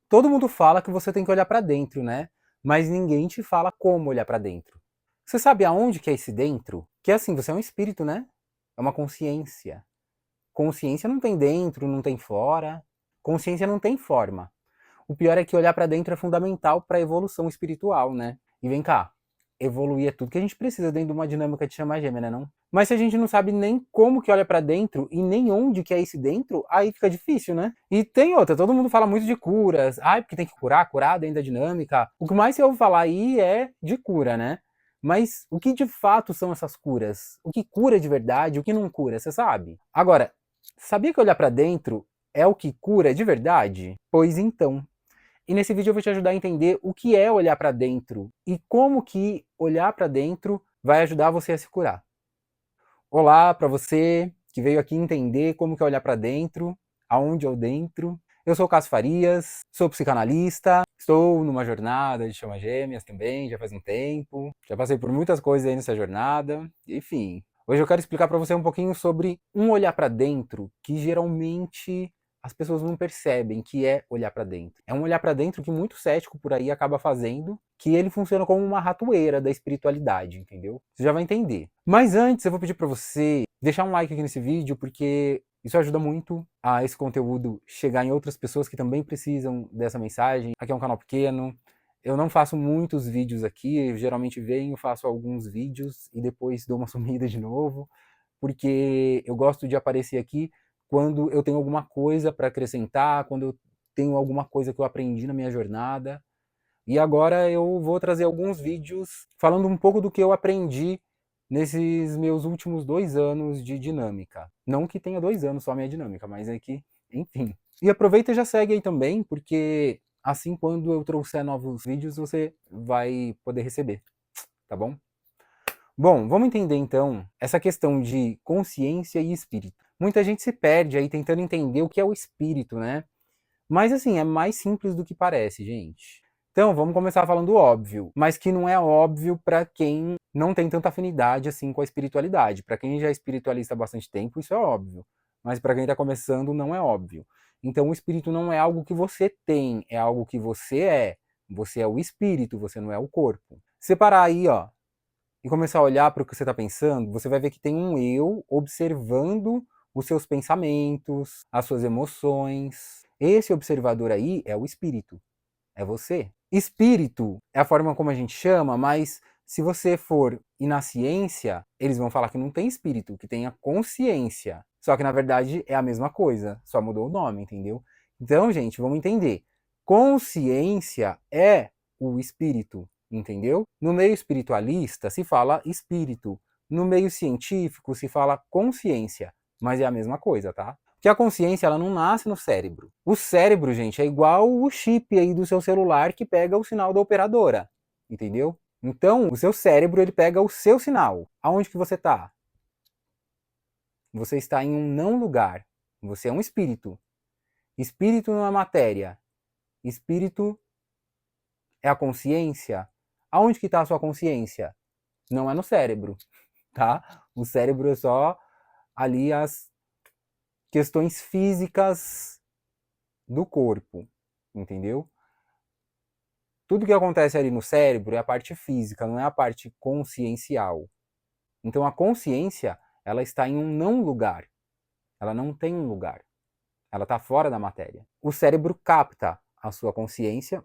Todo mundo fala que você tem que olhar para dentro, né? Mas ninguém te fala como olhar para dentro. Você sabe aonde que é esse dentro? Que é assim, você é um espírito, né? É uma consciência. Consciência não tem dentro, não tem fora. Consciência não tem forma. O pior é que olhar para dentro é fundamental para a evolução espiritual, né? E vem cá, evoluir é tudo que a gente precisa dentro de uma dinâmica de chama gêmea, né não? Mas se a gente não sabe nem como que olha para dentro e nem onde que é esse dentro, aí fica difícil, né? E tem outra, todo mundo fala muito de curas. Ai, porque tem que curar dentro da dinâmica. O que mais eu ouvo falar aí é de cura, né? Mas o que de fato são essas curas? O que cura de verdade, o que não cura, você sabe? Agora, sabia que olhar para dentro é o que cura de verdade? Pois então, e nesse vídeo eu vou te ajudar a entender o que é olhar para dentro e como que olhar para dentro vai ajudar você a se curar. Olá para você que veio aqui entender como que é olhar para dentro, aonde é o dentro. Eu sou o Cássio Farias, sou psicanalista, estou numa jornada de chama gêmeas também, já faz um tempo. Já passei por muitas coisas aí nessa jornada, enfim. Hoje eu quero explicar para você um pouquinho sobre um olhar para dentro que geralmente as pessoas não percebem que é olhar para dentro. É um olhar para dentro que muito cético por aí acaba fazendo, que ele funciona como uma ratoeira da espiritualidade, entendeu? Você já vai entender. Mas antes eu vou pedir para você deixar um like aqui nesse vídeo, porque isso ajuda muito a esse conteúdo chegar em outras pessoas que também precisam dessa mensagem. Aqui é um canal pequeno, eu não faço muitos vídeos aqui, eu geralmente venho, faço alguns vídeos e depois dou uma sumida de novo, porque eu gosto de aparecer aqui quando eu tenho alguma coisa para acrescentar, quando eu tenho alguma coisa que eu aprendi na minha jornada. E agora eu vou trazer alguns vídeos falando um pouco do que eu aprendi nesses meus últimos 2 anos de dinâmica. Não que tenha 2 anos só a minha dinâmica, mas é que, enfim. E aproveita e já segue aí também, porque assim quando eu trouxer novos vídeos você vai poder receber, tá bom? Bom, vamos entender então essa questão de consciência e espírito. Muita gente se perde aí tentando entender o que é o espírito, né? Mas assim, é mais simples do que parece, gente. Então, vamos começar falando óbvio, mas que não é óbvio para quem não tem tanta afinidade assim com a espiritualidade. Para quem já é espiritualista há bastante tempo, isso é óbvio. Mas para quem está começando, não é óbvio. Então, o espírito não é algo que você tem, é algo que você é. Você é o espírito, você não é o corpo. Separar aí, ó, e começar a olhar para o que você está pensando, você vai ver que tem um eu observando os seus pensamentos, as suas emoções. Esse observador aí é o espírito, é você. Espírito é a forma como a gente chama, mas se você for ir na ciência, eles vão falar que não tem espírito, que tem a consciência. Só que na verdade é a mesma coisa, só mudou o nome, entendeu? Então, gente, vamos entender. Consciência é o espírito, entendeu? No meio espiritualista se fala espírito, no meio científico se fala consciência, mas é a mesma coisa, tá? Porque a consciência ela não nasce no cérebro. O cérebro, gente, é igual o chip aí do seu celular que pega o sinal da operadora, entendeu? Então, o seu cérebro ele pega o seu sinal. Aonde que você está? Você está em um não lugar. Você é um espírito. Espírito não é matéria. Espírito é a consciência. Aonde que está a sua consciência? Não é no cérebro, tá? O cérebro é só ali as questões físicas do corpo, entendeu? Tudo que acontece ali no cérebro é a parte física, não é a parte consciencial. Então a consciência, ela está em um não lugar. Ela não tem um lugar. Ela está fora da matéria. O cérebro capta a sua consciência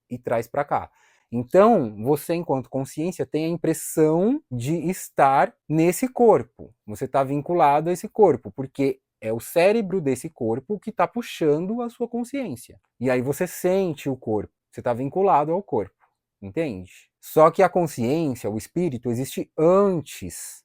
e traz para cá. Então, você, enquanto consciência, tem a impressão de estar nesse corpo. Você está vinculado a esse corpo, porque é o cérebro desse corpo que está puxando a sua consciência. E aí você sente o corpo. Você está vinculado ao corpo. Entende? Só que a consciência, o espírito, existe antes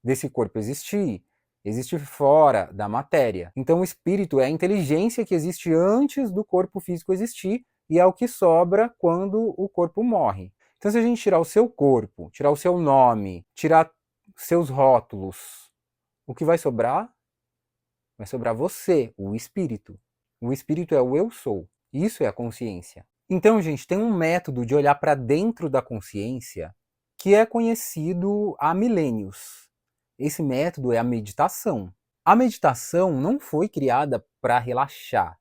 desse corpo existir. Existe fora da matéria. Então o espírito é a inteligência que existe antes do corpo físico existir e é o que sobra quando o corpo morre. Então se a gente tirar o seu corpo, tirar o seu nome, tirar seus rótulos, o que vai sobrar? Vai sobrar você, o espírito. O espírito é o eu sou. Isso é a consciência. Então, gente, tem um método de olhar para dentro da consciência que é conhecido há milênios. Esse método é a meditação. A meditação não foi criada para relaxar.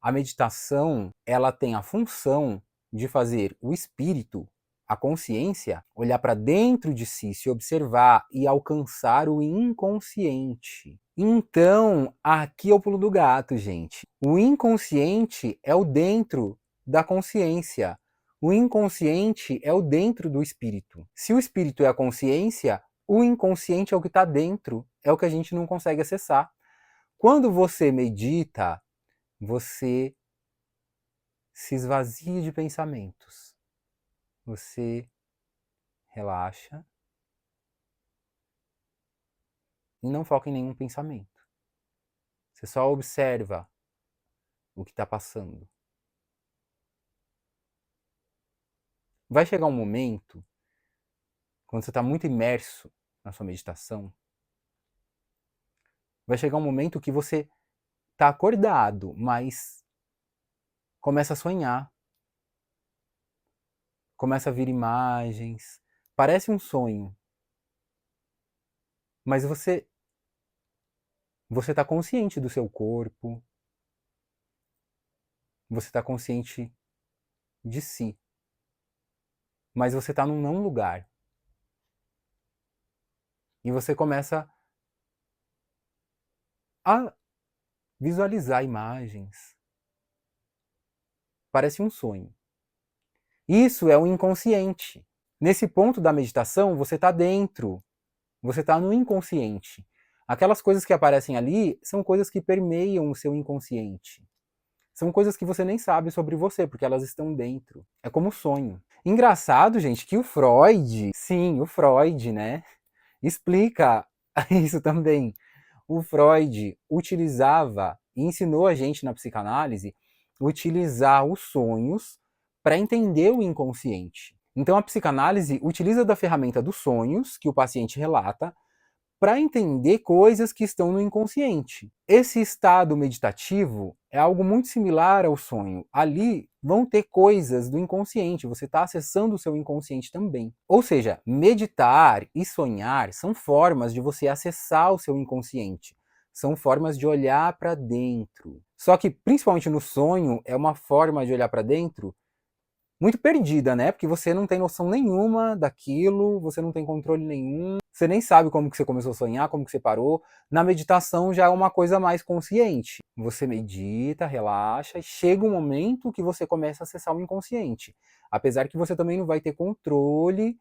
A meditação, ela tem a função de fazer o espírito, a consciência, olhar para dentro de si, se observar e alcançar o inconsciente. Então, aqui é o pulo do gato, gente. O inconsciente é o dentro da consciência. O inconsciente é o dentro do espírito. Se o espírito é a consciência, o inconsciente é o que está dentro, é o que a gente não consegue acessar. Quando você medita, você se esvazia de pensamentos. Você relaxa e não foca em nenhum pensamento. Você só observa o que está passando. Vai chegar um momento, quando você está muito imerso na sua meditação, vai chegar um momento que você está acordado, mas começa a sonhar. Começa a vir imagens. Parece um sonho. Mas você está consciente do seu corpo. Você está consciente de si. Mas você está num não lugar. E você começa a visualizar imagens. Parece um sonho. Isso é o inconsciente. Nesse ponto da meditação, você está dentro. Você está no inconsciente. Aquelas coisas que aparecem ali são coisas que permeiam o seu inconsciente. São coisas que você nem sabe sobre você, porque elas estão dentro. É como sonho. Engraçado, gente, que o Freud, sim, o Freud, né, explica isso também. O Freud utilizava e ensinou a gente na psicanálise utilizar os sonhos para entender o inconsciente. Então a psicanálise utiliza da ferramenta dos sonhos que o paciente relata para entender coisas que estão no inconsciente. Esse estado meditativo é algo muito similar ao sonho. Ali vão ter coisas do inconsciente, você está acessando o seu inconsciente também. Ou seja, meditar e sonhar são formas de você acessar o seu inconsciente. São formas de olhar para dentro. Só que, principalmente no sonho, é uma forma de olhar para dentro muito perdida, né? Porque você não tem noção nenhuma daquilo, você não tem controle nenhum, você nem sabe como que você começou a sonhar, como que você parou. Na meditação já é uma coisa mais consciente. Você medita, relaxa, e chega um momento que você começa a acessar o inconsciente. Apesar que você também não vai ter controle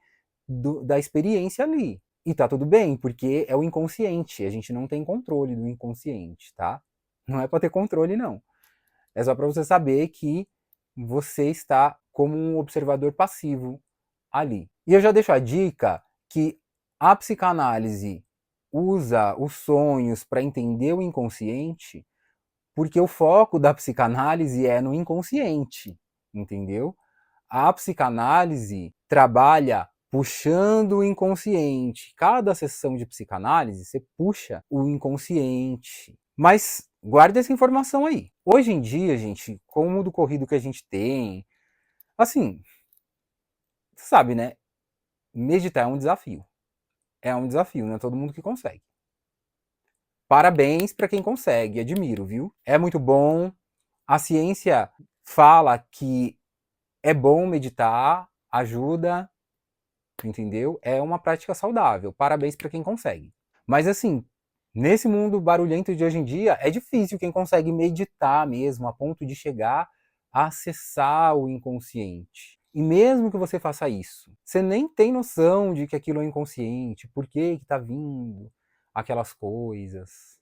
da experiência ali. E tá tudo bem, porque é o inconsciente, a gente não tem controle do inconsciente, tá? Não é para ter controle, não. É só para você saber que você está como um observador passivo ali. E eu já deixo a dica que a psicanálise usa os sonhos para entender o inconsciente, porque o foco da psicanálise é no inconsciente, entendeu? A psicanálise trabalha puxando o inconsciente. Cada sessão de psicanálise você puxa o inconsciente. Mas guarda essa informação aí. Hoje em dia, gente, com o mundo corrido que a gente tem, assim, sabe, né? Meditar é um desafio. É um desafio, não é todo mundo que consegue. Parabéns para quem consegue, admiro, viu? É muito bom. A ciência fala que é bom meditar, ajuda, entendeu? É uma prática saudável. Parabéns para quem consegue. Mas assim, nesse mundo barulhento de hoje em dia, é difícil quem consegue meditar mesmo, a ponto de chegar a acessar o inconsciente. E mesmo que você faça isso, você nem tem noção de que aquilo é inconsciente, por que está vindo aquelas coisas.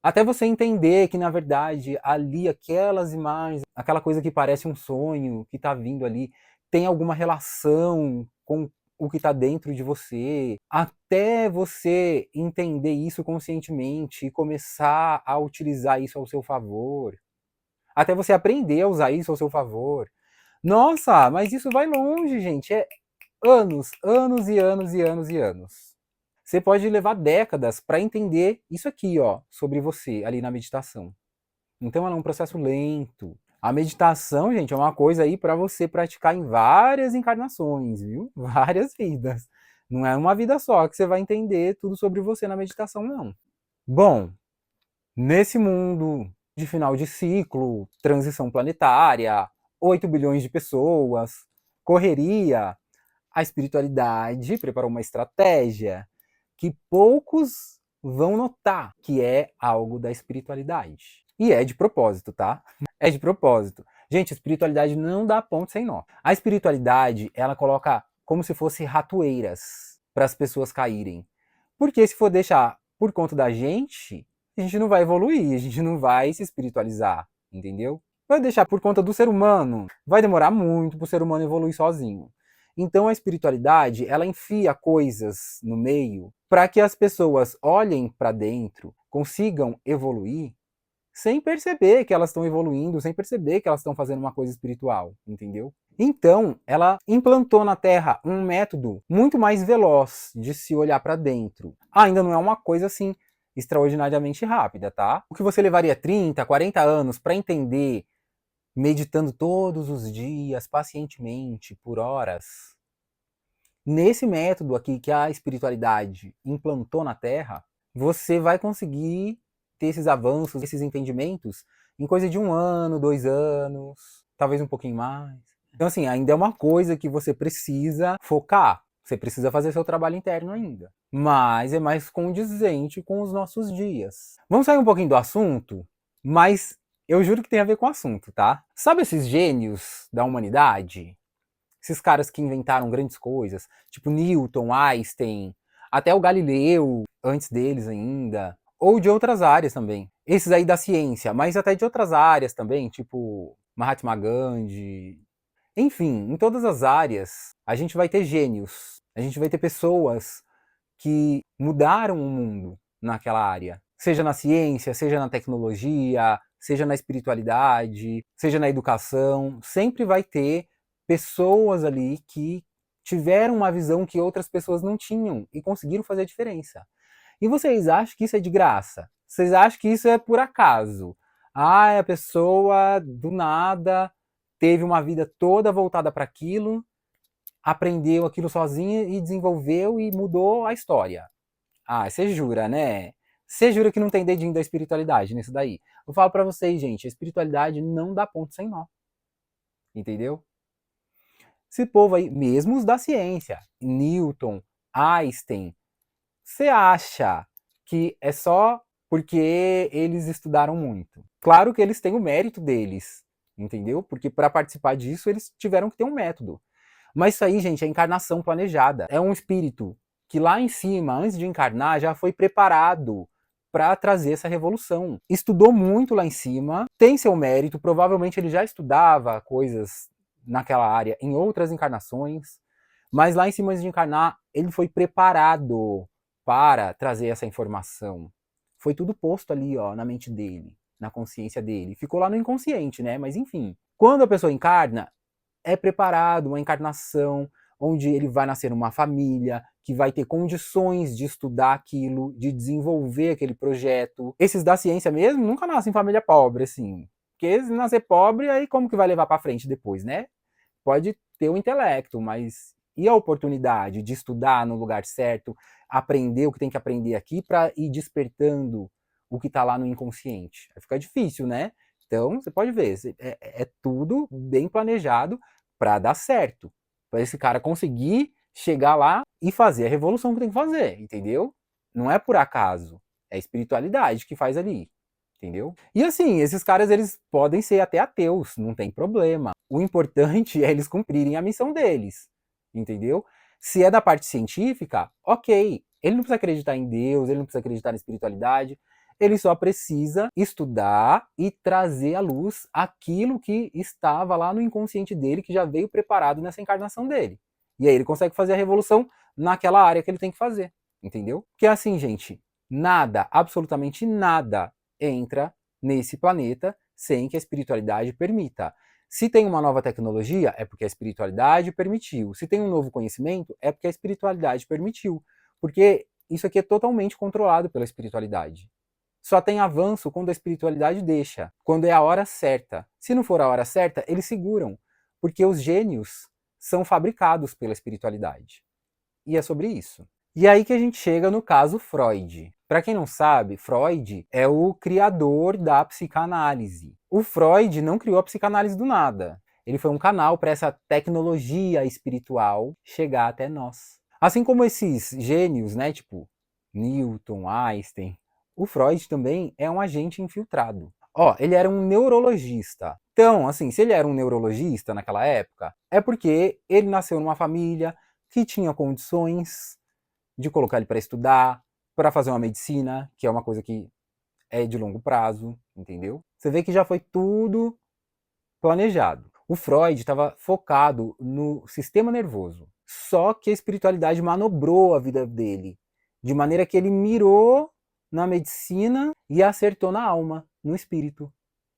Até você entender que, na verdade, ali, aquelas imagens, aquela coisa que parece um sonho, que está vindo ali, tem alguma relação com o que está dentro de você. Até você entender isso conscientemente e começar a utilizar isso ao seu favor. Até você aprender a usar isso ao seu favor. Nossa, mas isso vai longe, gente. É anos, anos e anos e anos e anos. Você pode levar décadas para entender isso aqui, ó, sobre você ali na meditação. Então ela é um processo lento. A meditação, gente, é uma coisa aí para você praticar em várias encarnações, viu? Várias vidas. Não é uma vida só que você vai entender tudo sobre você na meditação, não. Bom, nesse mundo de final de ciclo, transição planetária, 8 bilhões de pessoas, correria. A espiritualidade preparou uma estratégia que poucos vão notar que é algo da espiritualidade. E é de propósito, tá? É de propósito. Gente, a espiritualidade não dá ponto sem nó. A espiritualidade, ela coloca como se fosse ratoeiras para as pessoas caírem. Porque se for deixar por conta da gente, a gente não vai evoluir, a gente não vai se espiritualizar, entendeu? Vai deixar por conta do ser humano, vai demorar muito para o ser humano evoluir sozinho. Então a espiritualidade, ela enfia coisas no meio para que as pessoas olhem para dentro, consigam evoluir sem perceber que elas estão evoluindo, sem perceber que elas estão fazendo uma coisa espiritual, entendeu? Então, ela implantou na Terra um método muito mais veloz de se olhar para dentro. Ainda não é uma coisa assim extraordinariamente rápida, tá? O que você levaria 30, 40 anos para entender meditando todos os dias, pacientemente, por horas, nesse método aqui que a espiritualidade implantou na Terra, você vai conseguir ter esses avanços, esses entendimentos em coisa de 1 ano, 2 anos, talvez um pouquinho mais. Então, assim, ainda é uma coisa que você precisa focar. Você precisa fazer seu trabalho interno ainda. Mas é mais condizente com os nossos dias. Vamos sair um pouquinho do assunto, mas eu juro que tem a ver com o assunto, tá? Sabe esses gênios da humanidade? Esses caras que inventaram grandes coisas, tipo Newton, Einstein, até o Galileu, antes deles ainda, ou de outras áreas também. Esses aí da ciência, mas até de outras áreas também, tipo Mahatma Gandhi. Enfim, em todas as áreas, a gente vai ter gênios, a gente vai ter pessoas que mudaram o mundo naquela área. Seja na ciência, seja na tecnologia, seja na espiritualidade, seja na educação, sempre vai ter pessoas ali que tiveram uma visão que outras pessoas não tinham e conseguiram fazer a diferença. E vocês acham que isso é de graça? Vocês acham que isso é por acaso? Ah, a pessoa do nada teve uma vida toda voltada para aquilo, aprendeu aquilo sozinha e desenvolveu e mudou a história. Ah, você jura, né? Você jura que não tem dedinho da espiritualidade nisso daí? Eu falo para vocês, gente, a espiritualidade não dá ponto sem nó. Entendeu? Esse povo aí, mesmo os da ciência, Newton, Einstein, você acha que é só porque eles estudaram muito? Claro que eles têm o mérito deles, entendeu? Porque para participar disso eles tiveram que ter um método. Mas isso aí, gente, é encarnação planejada. É um espírito que lá em cima, antes de encarnar, já foi preparado para trazer essa revolução. Estudou muito lá em cima, tem seu mérito, provavelmente ele já estudava coisas naquela área em outras encarnações, mas lá em cima, antes de encarnar, ele foi preparado para trazer essa informação. Foi tudo posto ali, ó, na mente dele, na consciência dele. Ficou lá no inconsciente, né? Mas enfim. Quando a pessoa encarna, é preparado uma encarnação onde ele vai nascer numa família, que vai ter condições de estudar aquilo, de desenvolver aquele projeto. Esses da ciência mesmo nunca nascem em família pobre, assim. Porque se nascer pobre, aí como que vai levar para frente depois, né? Pode ter o intelecto, mas e a oportunidade de estudar no lugar certo, aprender o que tem que aprender aqui para ir despertando o que está lá no inconsciente? Vai ficar difícil, né? Então, você pode ver, é tudo bem planejado para dar certo. Para esse cara conseguir chegar lá e fazer a revolução que tem que fazer, entendeu? Não é por acaso, é a espiritualidade que faz ali, entendeu? E assim, esses caras eles podem ser até ateus, não tem problema. O importante é eles cumprirem a missão deles, entendeu? Se é da parte científica, ok. Ele não precisa acreditar em Deus, ele não precisa acreditar na espiritualidade, ele só precisa estudar e trazer à luz aquilo que estava lá no inconsciente dele, que já veio preparado nessa encarnação dele. E aí ele consegue fazer a revolução naquela área que ele tem que fazer, entendeu? Que é assim, gente, nada, absolutamente nada entra nesse planeta sem que a espiritualidade permita. Se tem uma nova tecnologia, é porque a espiritualidade permitiu. Se tem um novo conhecimento, é porque a espiritualidade permitiu. Porque isso aqui é totalmente controlado pela espiritualidade. Só tem avanço quando a espiritualidade deixa, quando é a hora certa. Se não for a hora certa, eles seguram, porque os gênios são fabricados pela espiritualidade. E é sobre isso. E aí que a gente chega no caso Freud. Para quem não sabe, Freud é o criador da psicanálise. O Freud não criou a psicanálise do nada. Ele foi um canal para essa tecnologia espiritual chegar até nós. Assim como esses gênios, né, tipo Newton, Einstein, o Freud também é um agente infiltrado. Ó, ele era um neurologista. Então, assim, se ele era um neurologista naquela época, é porque ele nasceu numa família que tinha condições de colocar ele para estudar, para fazer uma medicina, que é uma coisa que é de longo prazo, entendeu? Você vê que já foi tudo planejado. O Freud estava focado no sistema nervoso. Só que a espiritualidade manobrou a vida dele, de maneira que ele mirou na medicina e acertou na alma, no espírito,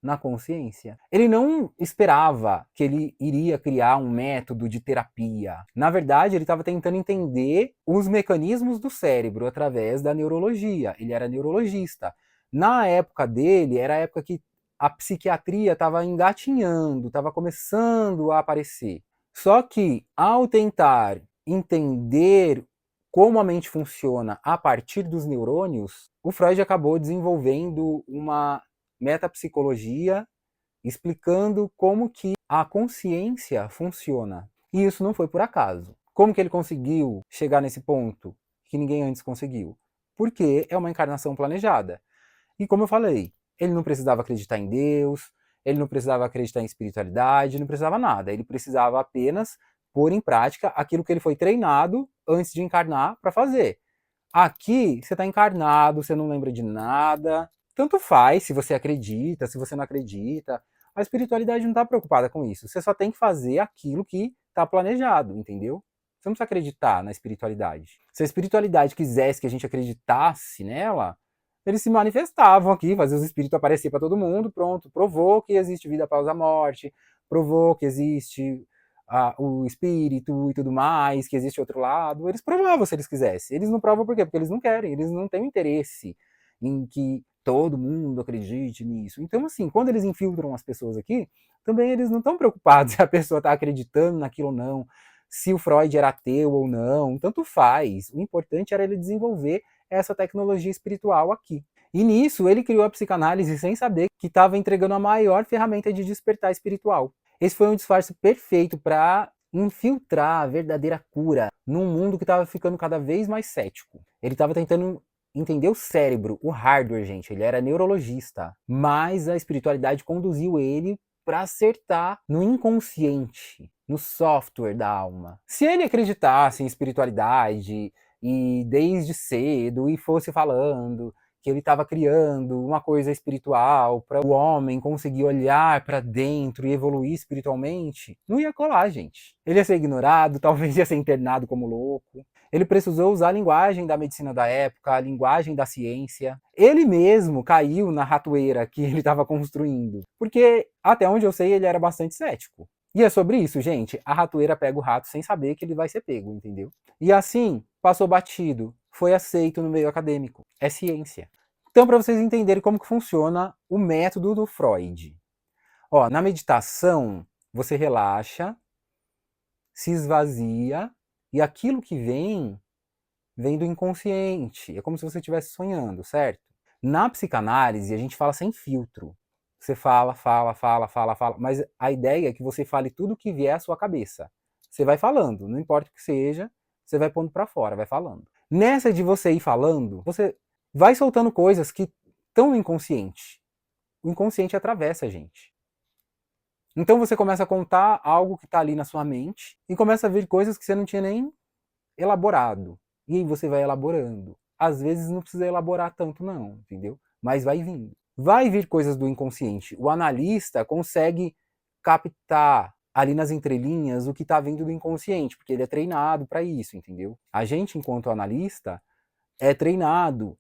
na consciência. Ele não esperava que ele iria criar um método de terapia. Na verdade, ele estava tentando entender os mecanismos do cérebro através da neurologia. Ele era neurologista. Na época dele, era a época que a psiquiatria estava engatinhando, estava começando a aparecer. Só que, ao tentar entender como a mente funciona a partir dos neurônios, o Freud acabou desenvolvendo uma metapsicologia explicando como que a consciência funciona. E isso não foi por acaso. Como que ele conseguiu chegar nesse ponto que ninguém antes conseguiu? Porque é uma encarnação planejada. E como eu falei, ele não precisava acreditar em Deus, ele não precisava acreditar em espiritualidade, não precisava nada. Ele precisava apenas pôr em prática aquilo que ele foi treinado antes de encarnar para fazer. Aqui, você está encarnado, você não lembra de nada. Tanto faz se você acredita, se você não acredita. A espiritualidade não está preocupada com isso. Você só tem que fazer aquilo que está planejado, entendeu? Você não precisa acreditar na espiritualidade. Se a espiritualidade quisesse que a gente acreditasse nela, eles se manifestavam aqui, faziam os espíritos aparecer para todo mundo, pronto, provou que existe vida após a morte, provou que existe o espírito e tudo mais, que existe outro lado. Eles provavam se eles quisessem. Eles não provam por quê? Porque eles não querem, eles não têm interesse em que todo mundo acredite nisso. Então, assim, quando eles infiltram as pessoas aqui, também eles não estão preocupados se a pessoa está acreditando naquilo ou não, se o Freud era ateu ou não, tanto faz. O importante era ele desenvolver essa tecnologia espiritual aqui. E nisso, ele criou a psicanálise sem saber que estava entregando a maior ferramenta de despertar espiritual. Esse foi um disfarce perfeito para infiltrar a verdadeira cura num mundo que estava ficando cada vez mais cético. Ele estava tentando entender o cérebro, o hardware, gente. Ele era neurologista, mas a espiritualidade conduziu ele para acertar no inconsciente, no software da alma. Se ele acreditasse em espiritualidade e desde cedo e fosse falando que ele estava criando uma coisa espiritual para o homem conseguir olhar para dentro e evoluir espiritualmente, não ia colar, gente. Ele ia ser ignorado, talvez ia ser internado como louco. Ele precisou usar a linguagem da medicina da época, a linguagem da ciência. Ele mesmo caiu na ratoeira que ele estava construindo, porque até onde eu sei ele era bastante cético. E é sobre isso, gente. A ratoeira pega o rato sem saber que ele vai ser pego, entendeu? E assim, passou batido, foi aceito no meio acadêmico. É ciência. Então, para vocês entenderem como que funciona o método do Freud. Ó, na meditação, você relaxa, se esvazia, e aquilo que vem do inconsciente. É como se você estivesse sonhando, certo? Na psicanálise, a gente fala sem filtro. Você fala, mas a ideia é que você fale tudo que vier à sua cabeça. Você vai falando, não importa o que seja, você vai pondo para fora, vai falando. Nessa de você ir falando, você vai soltando coisas que estão no inconsciente. O inconsciente atravessa a gente. Então você começa a contar algo que está ali na sua mente e começa a vir coisas que você não tinha nem elaborado. E aí você vai elaborando. Às vezes não precisa elaborar tanto não, entendeu? Mas vai vindo. Vai vir coisas do inconsciente. O analista consegue captar ali nas entrelinhas o que está vindo do inconsciente, porque ele é treinado para isso, entendeu? A gente, enquanto analista, é treinado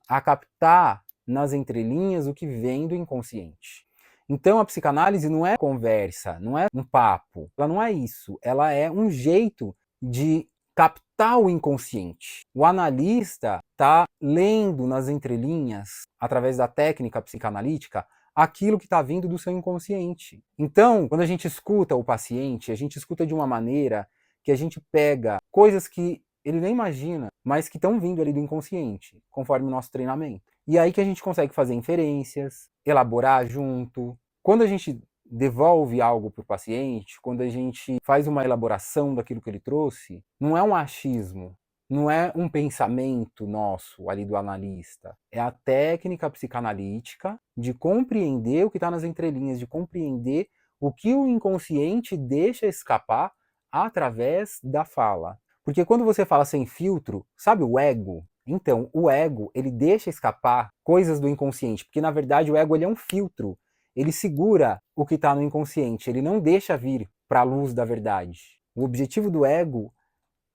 a captar nas entrelinhas o que vem do inconsciente. Então a psicanálise não é conversa, não é um papo, ela não é isso, ela é um jeito de captar o inconsciente. O analista está lendo nas entrelinhas, através da técnica psicanalítica, aquilo que está vindo do seu inconsciente. Então, quando a gente escuta o paciente, a gente escuta de uma maneira que a gente pega coisas que ele nem imagina, mas que estão vindo ali do inconsciente, conforme o nosso treinamento. E aí que a gente consegue fazer inferências, elaborar junto. Quando a gente devolve algo para o paciente, quando a gente faz uma elaboração daquilo que ele trouxe, não é um achismo, não é um pensamento nosso ali do analista. É a técnica psicanalítica de compreender o que está nas entrelinhas, de compreender o que o inconsciente deixa escapar através da fala. Porque quando você fala sem filtro, sabe o ego? Então, o ego, ele deixa escapar coisas do inconsciente, porque na verdade o ego ele é um filtro. Ele segura o que está no inconsciente, ele não deixa vir para a luz da verdade. O objetivo do ego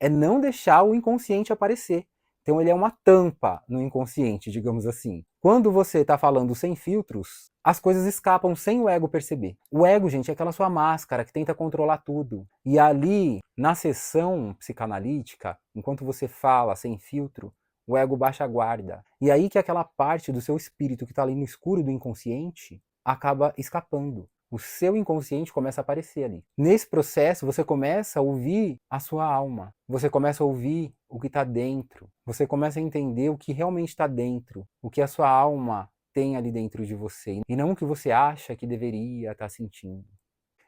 é não deixar o inconsciente aparecer. Então ele é uma tampa no inconsciente, digamos assim. Quando você está falando sem filtros, as coisas escapam sem o ego perceber. O ego, gente, é aquela sua máscara que tenta controlar tudo. E ali, na sessão psicanalítica, enquanto você fala sem filtro, o ego baixa a guarda. E aí que aquela parte do seu espírito que está ali no escuro do inconsciente acaba escapando. O seu inconsciente começa a aparecer ali. Nesse processo, você começa a ouvir a sua alma. Você começa a ouvir o que está dentro. Você começa a entender o que realmente está dentro. O que a sua alma tem ali dentro de você. E não o que você acha que deveria estar sentindo.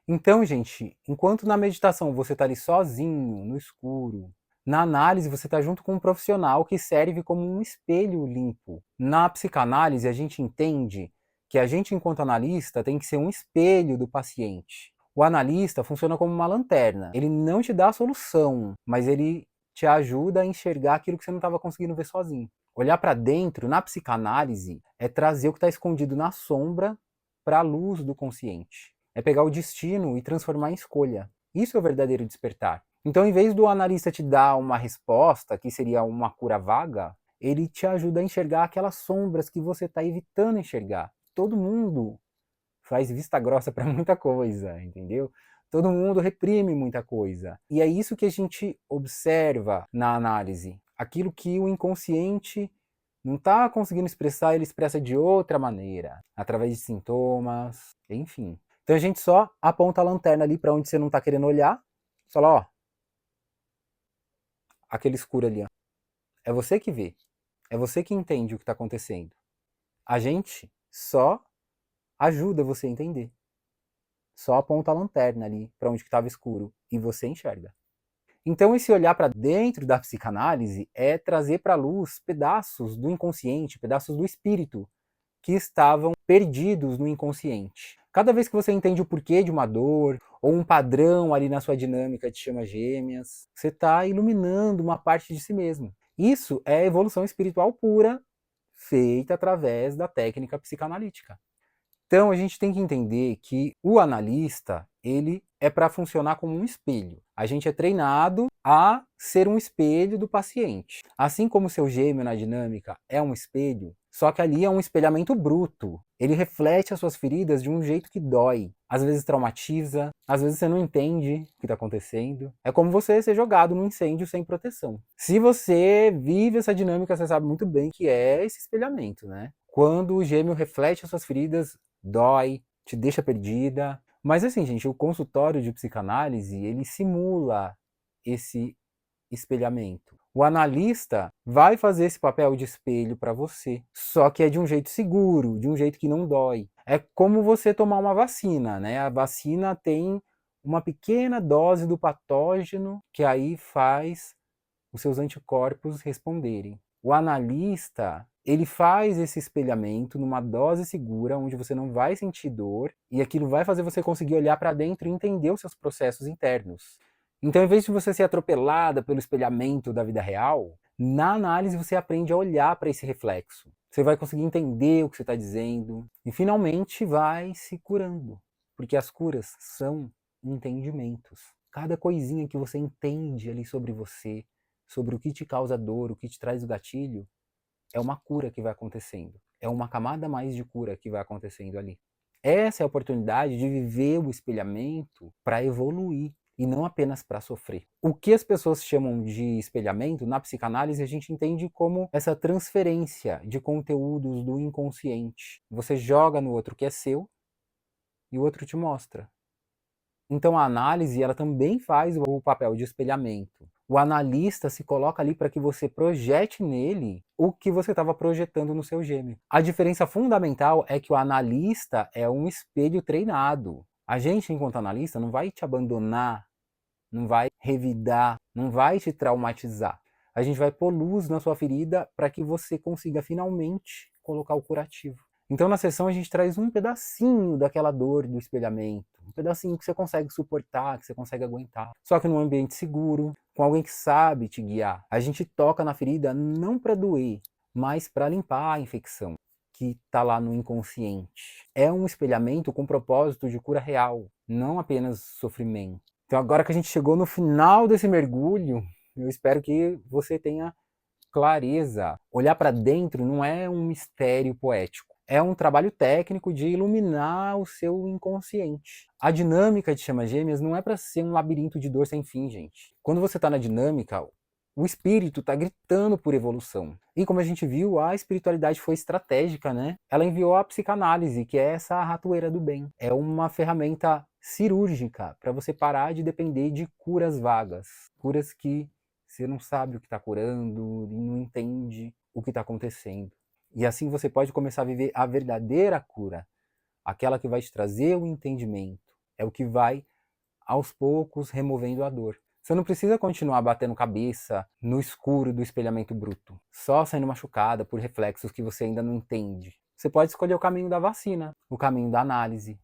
Então, gente, enquanto na meditação você está ali sozinho, no escuro, na análise você está junto com um profissional que serve como um espelho limpo. Na psicanálise a gente entende que a gente, enquanto analista, tem que ser um espelho do paciente. O analista funciona como uma lanterna. Ele não te dá a solução, mas ele te ajuda a enxergar aquilo que você não estava conseguindo ver sozinho. Olhar para dentro, na psicanálise, é trazer o que está escondido na sombra para a luz do consciente. É pegar o destino e transformar em escolha. Isso é o verdadeiro despertar. Então, em vez do analista te dar uma resposta, que seria uma cura vaga, ele te ajuda a enxergar aquelas sombras que você está evitando enxergar. Todo mundo faz vista grossa para muita coisa, entendeu? Todo mundo reprime muita coisa. E é isso que a gente observa na análise. Aquilo que o inconsciente não está conseguindo expressar, ele expressa de outra maneira, através de sintomas, enfim. Então a gente só aponta a lanterna ali para onde você não está querendo olhar, fala, ó, aquele escuro ali, ó. É você que vê, é você que entende o que está acontecendo. A gente só ajuda você a entender. Só aponta a lanterna ali para onde estava escuro e você enxerga. Então esse olhar para dentro da psicanálise é trazer para a luz pedaços do inconsciente, pedaços do espírito que estavam perdidos no inconsciente. Cada vez que você entende o porquê de uma dor, ou um padrão ali na sua dinâmica de chamas gêmeas, você está iluminando uma parte de si mesmo. Isso é evolução espiritual pura, feita através da técnica psicanalítica. Então a gente tem que entender que o analista, ele é para funcionar como um espelho. A gente é treinado a ser um espelho do paciente. Assim como o seu gêmeo na dinâmica é um espelho, só que ali é um espelhamento bruto. Ele reflete as suas feridas de um jeito que dói. Às vezes traumatiza, às vezes você não entende o que está acontecendo. É como você ser jogado num incêndio sem proteção. Se você vive essa dinâmica, você sabe muito bem que é esse espelhamento, né? Quando o gêmeo reflete as suas feridas, dói, te deixa perdida. Mas assim, gente, o consultório de psicanálise, ele simula esse espelhamento. O analista vai fazer esse papel de espelho para você, só que é de um jeito seguro, de um jeito que não dói. É como você tomar uma vacina, né? A vacina tem uma pequena dose do patógeno que aí faz os seus anticorpos responderem. O analista, ele faz esse espelhamento numa dose segura, onde você não vai sentir dor, e aquilo vai fazer você conseguir olhar para dentro e entender os seus processos internos. Então, em vez de você ser atropelada pelo espelhamento da vida real, na análise você aprende a olhar para esse reflexo. Você vai conseguir entender o que você está dizendo e finalmente vai se curando. Porque as curas são entendimentos. Cada coisinha que você entende ali sobre você, sobre o que te causa dor, o que te traz o gatilho, é uma cura que vai acontecendo. É uma camada a mais de cura que vai acontecendo ali. Essa é a oportunidade de viver o espelhamento para evoluir e não apenas para sofrer. O que as pessoas chamam de espelhamento, na psicanálise a gente entende como essa transferência de conteúdos do inconsciente. Você joga no outro que é seu e o outro te mostra. Então a análise ela também faz o papel de espelhamento. O analista se coloca ali para que você projete nele o que você estava projetando no seu gêmeo. A diferença fundamental é que o analista é um espelho treinado. A gente, enquanto analista, não vai te abandonar, não vai revidar, não vai te traumatizar. A gente vai pôr luz na sua ferida para que você consiga finalmente colocar o curativo. Então, na sessão, a gente traz um pedacinho daquela dor do espelhamento, um pedacinho que você consegue suportar, que você consegue aguentar. Só que num ambiente seguro, com alguém que sabe te guiar. A gente toca na ferida não para doer, mas para limpar a infecção que está lá no inconsciente. É um espelhamento com propósito de cura real, não apenas sofrimento. Então, agora que a gente chegou no final desse mergulho, eu espero que você tenha clareza. Olhar para dentro não é um mistério poético. É um trabalho técnico de iluminar o seu inconsciente. A dinâmica de Chamas Gêmeas não é para ser um labirinto de dor sem fim, gente. Quando você está na dinâmica, o espírito está gritando por evolução. E como a gente viu, a espiritualidade foi estratégica, né? Ela enviou a psicanálise, que é essa ratoeira do bem. É uma ferramenta cirúrgica para você parar de depender de curas vagas. Curas que você não sabe o que está curando e não entende o que está acontecendo. E assim você pode começar a viver a verdadeira cura, aquela que vai te trazer o entendimento. É o que vai, aos poucos, removendo a dor. Você não precisa continuar batendo cabeça no escuro do espelhamento bruto, só sendo machucada por reflexos que você ainda não entende. Você pode escolher o caminho da vacina, o caminho da análise,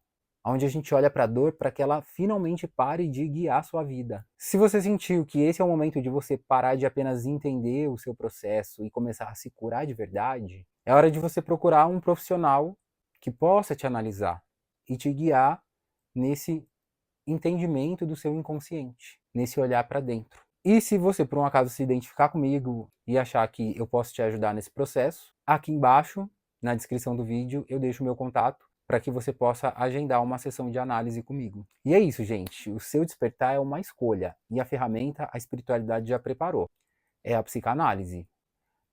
onde a gente olha para a dor para que ela finalmente pare de guiar a sua vida. Se você sentiu que esse é o momento de você parar de apenas entender o seu processo e começar a se curar de verdade, é hora de você procurar um profissional que possa te analisar e te guiar nesse entendimento do seu inconsciente, nesse olhar para dentro. E se você, por um acaso, se identificar comigo e achar que eu posso te ajudar nesse processo, aqui embaixo, na descrição do vídeo, eu deixo o meu contato para que você possa agendar uma sessão de análise comigo. E é isso, gente. O seu despertar é uma escolha e a ferramenta a espiritualidade já preparou. É a psicanálise.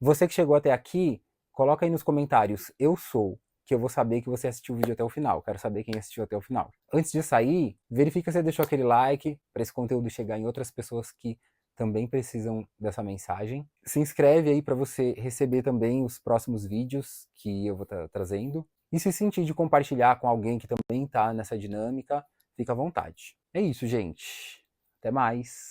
Você que chegou até aqui, coloca aí nos comentários "eu sou", que eu vou saber que você assistiu o vídeo até o final. Quero saber quem assistiu até o final. Antes de sair, verifica se você deixou aquele like para esse conteúdo chegar em outras pessoas que também precisam dessa mensagem. Se inscreve aí para você receber também os próximos vídeos que eu vou estar trazendo. E se sentir de compartilhar com alguém que também está nessa dinâmica, fica à vontade. É isso, gente. Até mais.